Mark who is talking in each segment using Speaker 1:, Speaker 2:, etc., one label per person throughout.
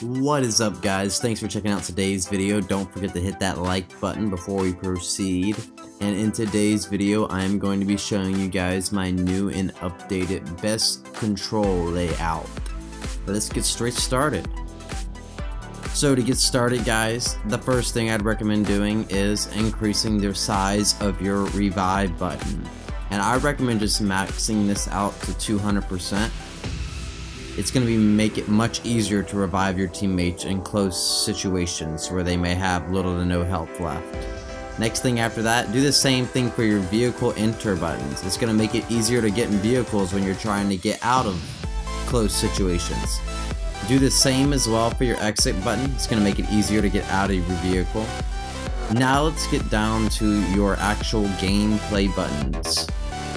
Speaker 1: What is up, guys? Thanks for checking out today's video. Don't forget to hit that like button before we proceed. And in today's video, I am going to be showing you guys my new and updated best control layout. Let's get straight started. So to get started, guys, the first thing I'd recommend doing is increasing the size of your revive button. And I recommend just maxing this out to 200%. It's going to make it much easier to revive your teammates in close situations where they may have little to no health left. Next thing after that, do the same thing for your vehicle enter buttons. It's going to make it easier to get in vehicles when you're trying to get out of close situations. Do the same as well for your exit button. It's going to make it easier to get out of your vehicle. Now let's get down to your actual gameplay buttons.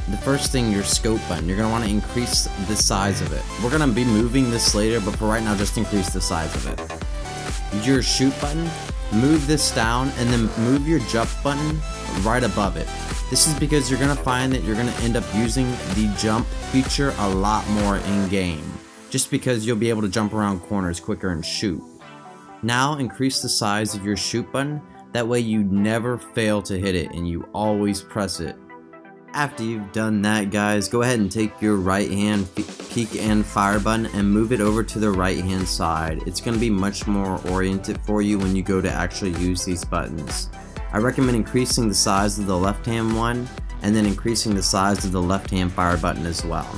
Speaker 1: The first thing, your scope button. You're going to want to increase the size of it. We're going to be moving this later, but for right now, just increase the size of it. Your shoot button, move this down, and then move your jump button right above it. This is because you're going to find that you're going to end up using the jump feature a lot more in game, just because you'll be able to jump around corners quicker and shoot. Now increase the size of your shoot button. That way you never fail to hit it and you always press it. After you've done that, guys, go ahead and take your right hand peek and fire button and move it over to the right hand side. It's going to be much more oriented for you when you go to actually use these buttons. I recommend increasing the size of the left hand one and then increasing the size of the left hand fire button as well.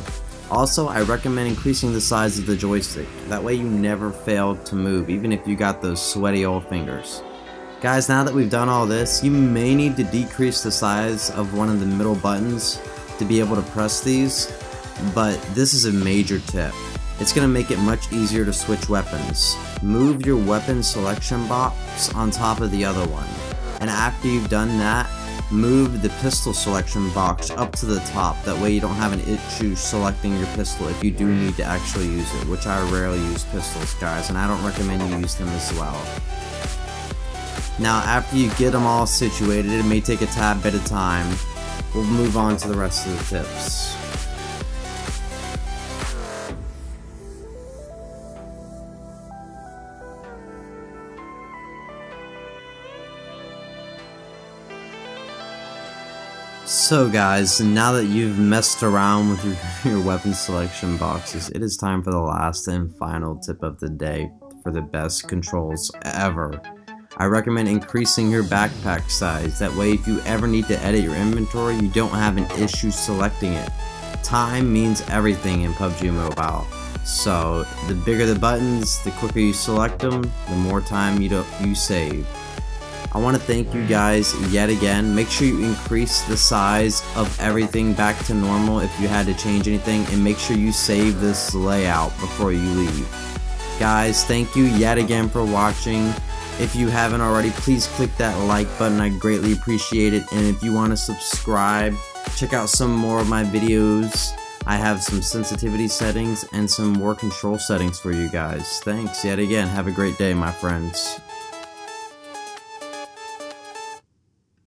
Speaker 1: Also, I recommend increasing the size of the joystick. That way you never fail to move, even if you got those sweaty old fingers. Guys, now that we've done all this, you may need to decrease the size of one of the middle buttons to be able to press these, but this is a major tip. It's going to make it much easier to switch weapons. Move your weapon selection box on top of the other one, and after you've done that, move the pistol selection box up to the top. That way you don't have an issue selecting your pistol if you do need to actually use it, which I rarely use pistols, guys, and I don't recommend you use them as well. Now, after you get them all situated, it may take a tad bit of time. We'll move on to the rest of the tips. So guys, now that you've messed around with your weapon selection boxes, it is time for the last and final tip of the day for the best controls ever. I recommend increasing your backpack size. That way if you ever need to edit your inventory, you don't have an issue selecting it. Time means everything in PUBG Mobile. So the bigger the buttons, the quicker you select them, the more time you save. I want to thank you guys yet again. Make sure you increase the size of everything back to normal if you had to change anything, and make sure you save this layout before you leave. Guys, thank you yet again for watching. If you haven't already, please click that like button. I greatly appreciate it. And if you want to subscribe, check out some more of my videos. I have some sensitivity settings and some more control settings for you guys. Thanks yet again. Have a great day, my friends.